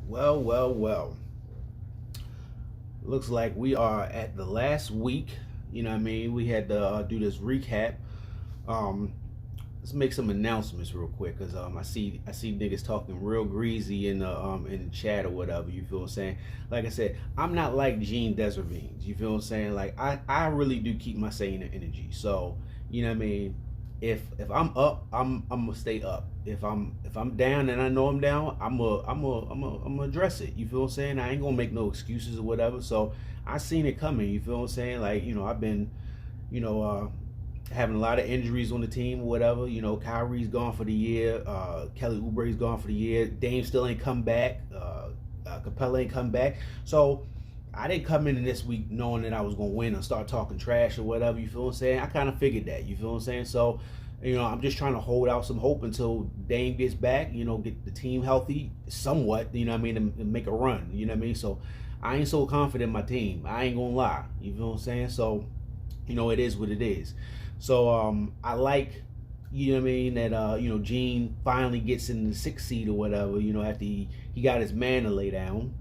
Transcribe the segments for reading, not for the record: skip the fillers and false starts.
Well. Looks like we are at the last week. You know what I mean? We had to do this recap. Um, let's make some announcements real quick because I see niggas talking real greasy in the chat or whatever. You feel what I'm saying? Like I said, I'm not like Gene Desirvines. You feel what I'm saying? Like I really do keep my sane energy. So you know what I mean. If I'm up, I'm gonna stay up. If I'm down and I know I'm down, I'm gonna address it. You feel what I'm saying? I ain't gonna make no excuses or whatever. So I seen it coming. You feel what I'm saying? Like I've been you know having a lot of injuries on the team or whatever. Kyrie's gone for the year. Kelly Oubre's gone for the year. Dame still ain't come back. Capella ain't come back. So I didn't come in this week knowing that I was gonna win and start talking trash or whatever. You feel what I'm saying? I kind of figured that. You feel what I'm saying? So, I'm just trying to hold out some hope until Dame gets back. Get the team healthy somewhat. You know what I mean? And make a run. You know what I mean? So, I ain't so confident in my team. I ain't gonna lie. You feel what I'm saying? So, it is what it is. So, I like. You know what I mean? That Gene finally gets in the 6th seed or whatever. After he got his man to lay down.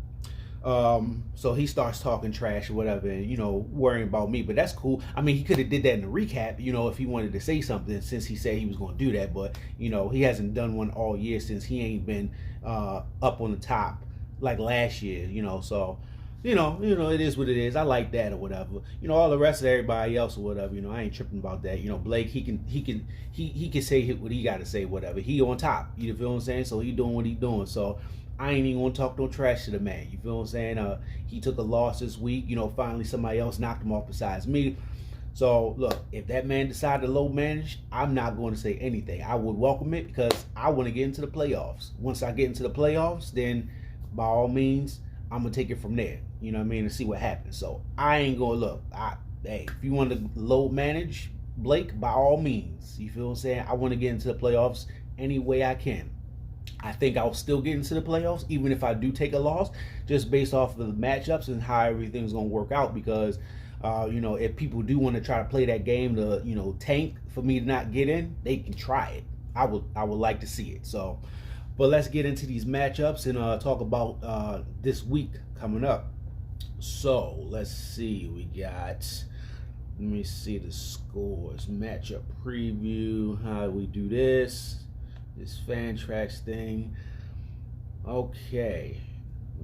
So he starts talking trash or whatever, and worrying about me. But that's cool. I mean, he could have did that in the recap, if he wanted to say something, since he said he was going to do that. But he hasn't done one all year since he ain't been up on the top like last year. So it is what it is. I like that or whatever. All the rest of everybody else or whatever. I ain't tripping about that. Blake, he can say what he got to say, whatever. He on top. You feel what I'm saying? So he doing what he doing. So I ain't even gonna talk no trash to the man. You feel what I'm saying? He took a loss this week. Finally somebody else knocked him off besides me. So look, if that man decided to low manage, I'm not going to say anything. I would welcome it because I want to get into the playoffs. Once I get into the playoffs, then by all means, I'm gonna take it from there. You know what I mean? And see what happens. So I ain't gonna look. Hey, if you want to low manage Blake, by all means. You feel what I'm saying? I want to get into the playoffs any way I can. I think I'll still get into the playoffs, even if I do take a loss, just based off of the matchups and how everything's going to work out. Because, if people do want to try to play that game to, tank for me to not get in, they can try it. I would like to see it. So, but let's get into these matchups and talk about this week coming up. So let's see. Let me see the scores. Matchup preview. How do we do this? This Fantrax thing. Okay.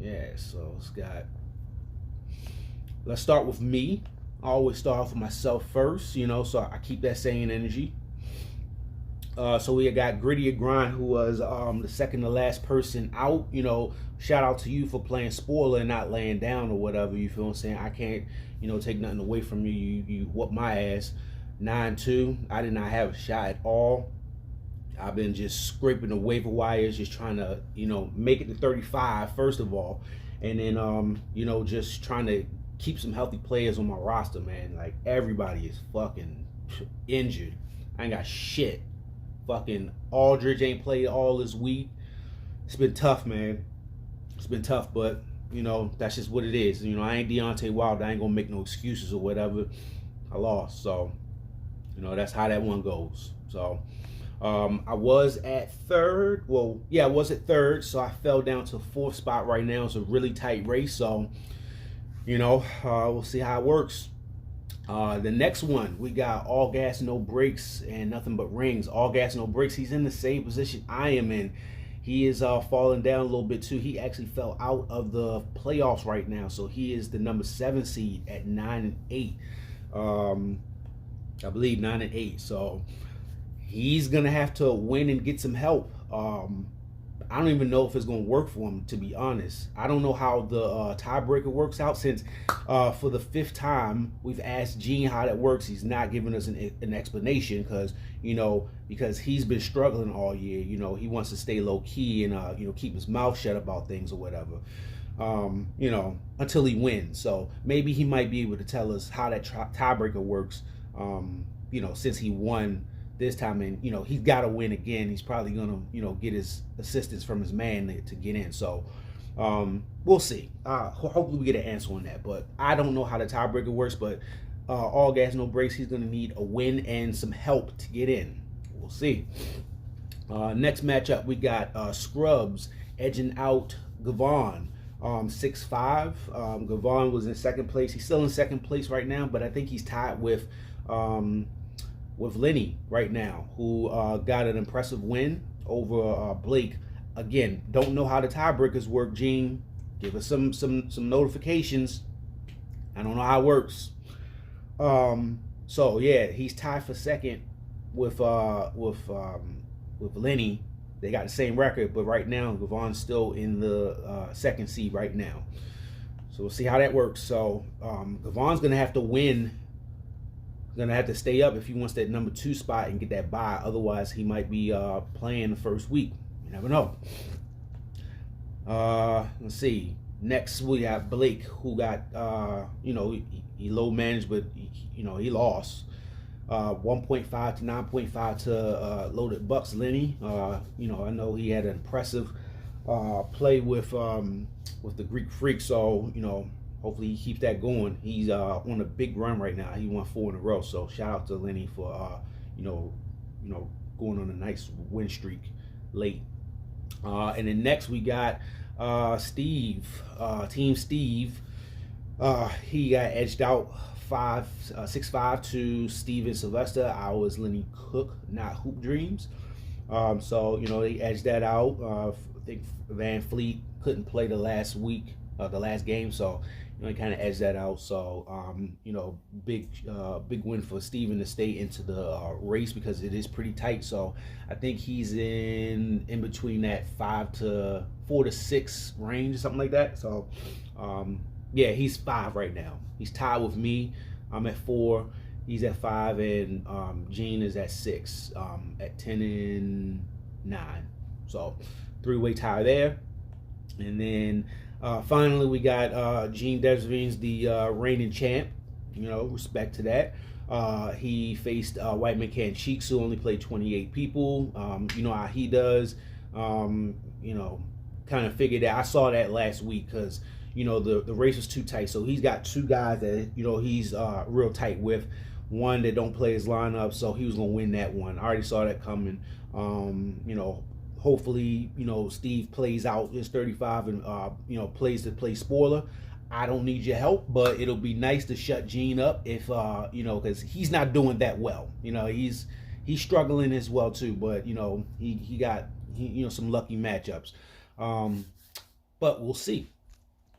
Yeah, so let's start with me. I always start off with myself first, so I keep that same energy. So we got Gritty Grind, who was the second to last person out. Shout out to you for playing spoiler and not laying down or whatever. You feel what I'm saying? I can't, take nothing away from you. You whooped my ass 9-2. I did not have a shot at all. I've been just scraping the waiver wires, just trying to, make it to 35 first of all, and then, just trying to keep some healthy players on my roster, man. Like everybody is fucking injured. I ain't got shit. Fucking Aldridge ain't played all this week. It's been tough, man. It's been tough, but that's just what it is. I ain't Deontay Wilder. I ain't gonna make no excuses or whatever. I lost, so that's how that one goes. So. I was at third. Well, yeah, I was at third, so I fell down to 4th spot right now. It's a really tight race, so we'll see how it works. The next one, we got All Gas No Brakes and Nothing But Rings. All Gas No Brakes. He's in the same position I am in. He is falling down a little bit too. He actually fell out of the playoffs right now, so he is the number 7 seed at 9-8. I believe 9-8. So. He's going to have to win and get some help. I don't even know if it's going to work for him, to be honest. I don't know how the tiebreaker works out since for the 5th time we've asked Gene how that works. He's not giving us an explanation because he's been struggling all year. He wants to stay low key and keep his mouth shut about things or whatever. Until he wins. So maybe he might be able to tell us how that tiebreaker works. Since he won this time, and he's got to win again. He's probably gonna get his assistance from his man to get in. So we'll see. Hopefully we get an answer on that, but I don't know how the tiebreaker works. But All Gas No Brakes, he's gonna need a win and some help to get in. We'll see. Next matchup we got Scrubs edging out Gavon. 6'5". Gavon was in second place. He's still in second place right now, but I think he's tied with Lenny right now, who got an impressive win over Blake. Again, don't know how the tiebreakers work, Gene. Give us some notifications. I don't know how it works. So yeah, he's tied for second with Lenny. They got the same record, but right now Gavon's still in the second seed right now. So we'll see how that works. So Gavon's gonna have to win. Gonna have to stay up if he wants that number 2 spot and get that bye. Otherwise, he might be playing the first week. You never know. Let's see. Next we got Blake, who got he low managed, but he lost 1.5 to 9.5 to Loaded Bucks Lenny. I know he had an impressive play with the Greek Freak, so hopefully he keeps that going. He's on a big run right now. He won 4 in a row, so shout out to Lenny for going on a nice win streak late. And then next we got Steve, Team Steve. He got edged out 6'5" to Steven Sylvester. I was Lenny Cook, not Hoop Dreams. So they edged that out. I think Van Fleet couldn't play the last game, so he kind of edged that out. So big win for Steven to stay into the race, because it is pretty tight. So I think he's in between that 4 to 6 range or something like that. So yeah, he's 5 right now. He's tied with me. I'm at 4. He's at 5, and Gene is at 6, at 10 and 9. So 3-way tie there. And then finally we got Gene Desvine's the reigning champ. Respect to that. He faced White Man Can't Cheeks, who only played 28 people. You know how he does. Kind of figured that. I saw that last week because the race was too tight. So he's got 2 guys that he's real tight with. One that don't play his lineup, so he was gonna win that one. I already saw that coming. Hopefully, Steve plays out his 35 and plays to play spoiler. I don't need your help, but it'll be nice to shut Gene up if because he's not doing that well. He's struggling as well too, but he got some lucky matchups. But we'll see.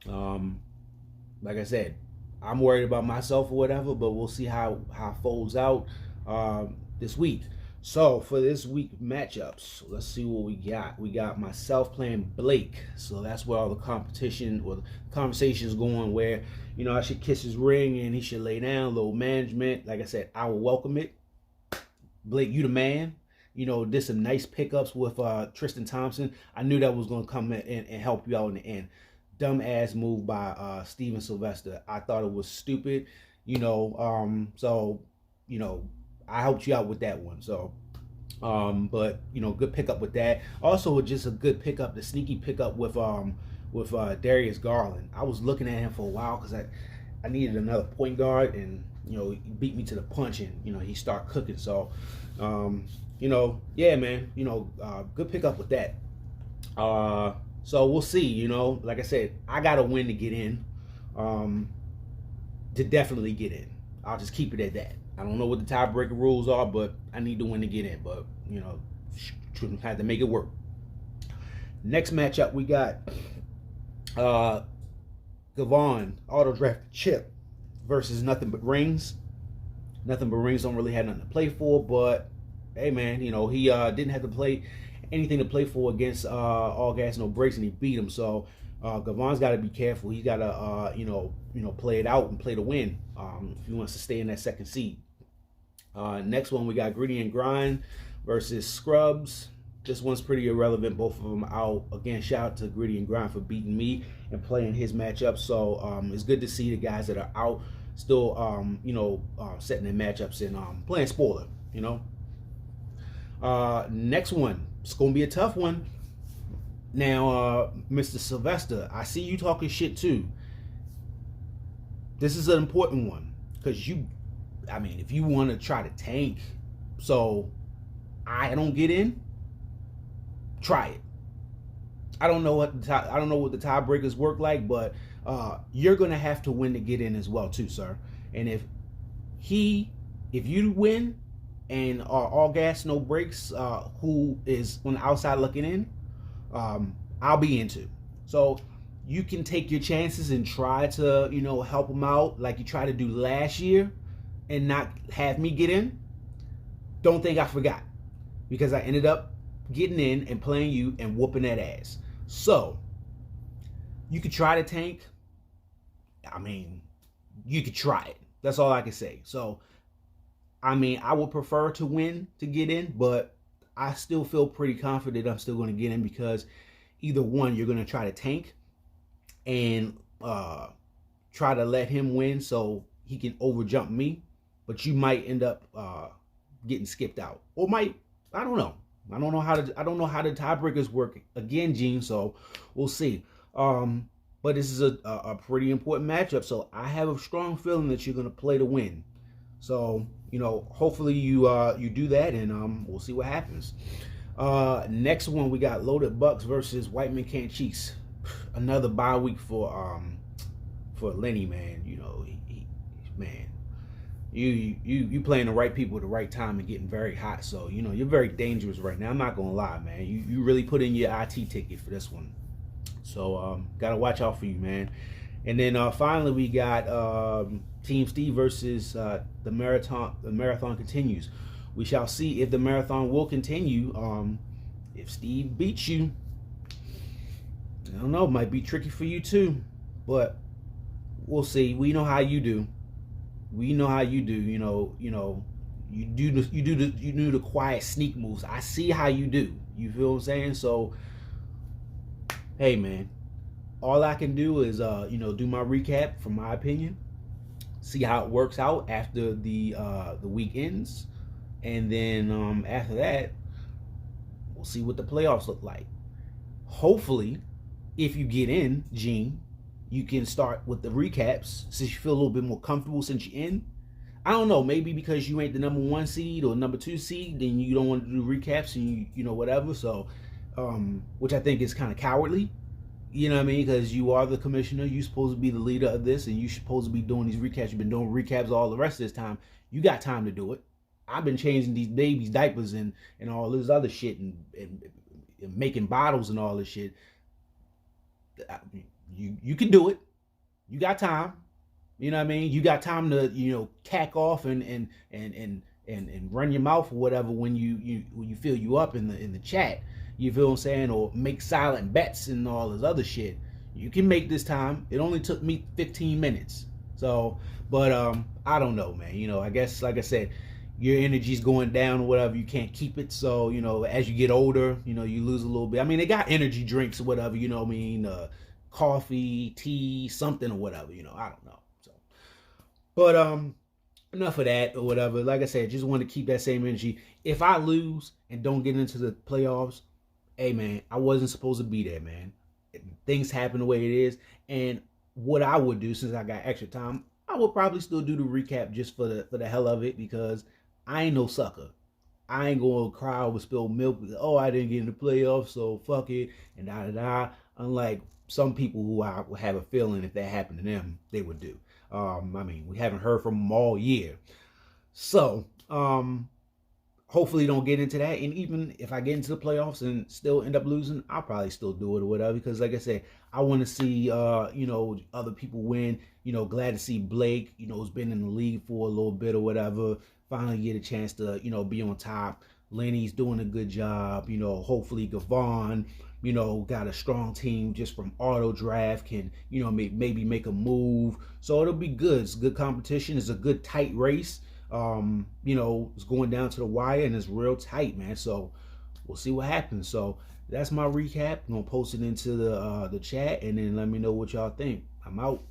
Like I said, I'm worried about myself or whatever, but we'll see how it folds out this week. So for this week matchups, let's see what we got. We got myself playing Blake, so that's where all the competition or the conversation is going. Where I should kiss his ring and he should lay down. Low management, like I said, I will welcome it. Blake, you the man. Did some nice pickups with Tristan Thompson. I knew that was gonna come in and help you out in the end. Dumbass move by Steven Sylvester. I thought it was stupid, so I helped you out with that one. So but good pickup with that. Also just a good pickup, the sneaky pickup with Darius Garland. I was looking at him for a while because I needed another point guard, and he beat me to the punch, and he started cooking. So yeah, man, good pickup with that. So we'll see. Like I said, I got to win to get in, to definitely get in. I'll just keep it at that. I don't know what the tiebreaker rules are, but I need to win to get in. But had to make it work. Next matchup we got Gavon, auto draft Chip versus Nothing But Rings. Nothing But Rings don't really have nothing to play for, but hey man, he didn't have to play anything to play for against All Gas No Breaks, and he beat him. So Gavon's got to be careful. He's got to play it out and play to win if he wants to stay in that second seed. Next one we got Gritty and Grind versus Scrubs. This one's pretty irrelevant. Both of them out. Again, shout out to Gritty and Grind for beating me and playing his matchup. So it's good to see the guys that are out still setting their matchups and playing spoiler. Next one, it's gonna be a tough one. Now, Mr. Sylvester, I see you talking shit too. This is an important one because if you want to try to tank so I don't get in, try it. I don't know what the tiebreakers work like, but you're gonna have to win to get in as well too, sir. And if you win and are all gas no brakes, who is on the outside looking in, I'll be into. So you can take your chances and try to help them out like you tried to do last year, and not have me get in. Don't think I forgot, because I ended up getting in and playing you and whooping that ass. So you could try to tank. I mean, you could try it. That's all I can say. So I mean, I would prefer to win to get in, but I still feel pretty confident I'm still going to get in, because either one, you're going to try to tank and try to let him win so he can overjump me, but you might end up getting skipped out, or might, I don't know. I don't know how the tiebreakers work again, Gene. So we'll see. But this is a pretty important matchup, so I have a strong feeling that you're going to play to win. So hopefully you do that, and we'll see what happens. Next one, we got Loaded Bucks versus White Men Can't Cheats. Another bye week for Lenny, man. Man, you playing the right people at the right time and getting very hot. So you're very dangerous right now. I'm not gonna lie, man. You really put in your IT ticket for this one. So gotta watch out for you, man. And then finally we got Team Steve versus the marathon. The marathon continues. We shall see if the marathon will continue. If Steve beats you, I don't know, it might be tricky for you too, but we'll see. We know how you do. We know how you do. You do the quiet sneak moves. I see how you do. You feel what I'm saying? So, hey, man, all I can do is do my recap from my opinion, see how it works out after the week ends, and then after that, we'll see what the playoffs look like. Hopefully, if you get in, Gene, you can start with the recaps since you feel a little bit more comfortable since you're in. I don't know, maybe because you ain't the number 1 seed or number 2 seed, then you don't want to do recaps and you whatever. So, which I think is kind of cowardly. You know what I mean? Because you are the commissioner. You're supposed to be the leader of this, and you're supposed to be doing these recaps. You've been doing recaps all the rest of this time. You got time to do it. I've been changing these babies' diapers and all this other shit and making bottles and all this shit. You can do it. You got time. You know what I mean? You got time to cack off and run your mouth or whatever when you feel you up in the chat. You feel what I'm saying? Or make silent bets and all this other shit. You can make this time. It only took me 15 minutes. So, but I don't know, man. I guess, like I said, your energy's going down or whatever. You can't keep it. So, as you get older, you lose a little bit. I mean, they got energy drinks or whatever, coffee, tea, something or whatever, I don't know. So, but enough of that or whatever. Like I said, just want to keep that same energy. If I lose and don't get into the playoffs, hey, man, I wasn't supposed to be there, man. Things happen the way it is. And what I would do, since I got extra time, I would probably still do the recap just for the hell of it, because I ain't no sucker. I ain't going to cry over spilled milk. Oh, I didn't get in the playoffs, so fuck it, and da-da-da. Unlike some people who I would have a feeling if that happened to them, they would do. I mean, we haven't heard from them all year. So, hopefully don't get into that. And even if I get into the playoffs and still end up losing, I'll probably still do it or whatever. Because like I said, I want to see, other people win. Glad to see Blake, who's been in the league for a little bit or whatever, finally get a chance to, be on top. Lenny's doing a good job. Hopefully Gavon, got a strong team just from auto draft, can, maybe make a move. So it'll be good. It's good competition. It's a good tight race. It's going down to the wire and it's real tight, man. So we'll see what happens. So that's my recap. I'm gonna post it into the chat and then let me know what y'all think. I'm out.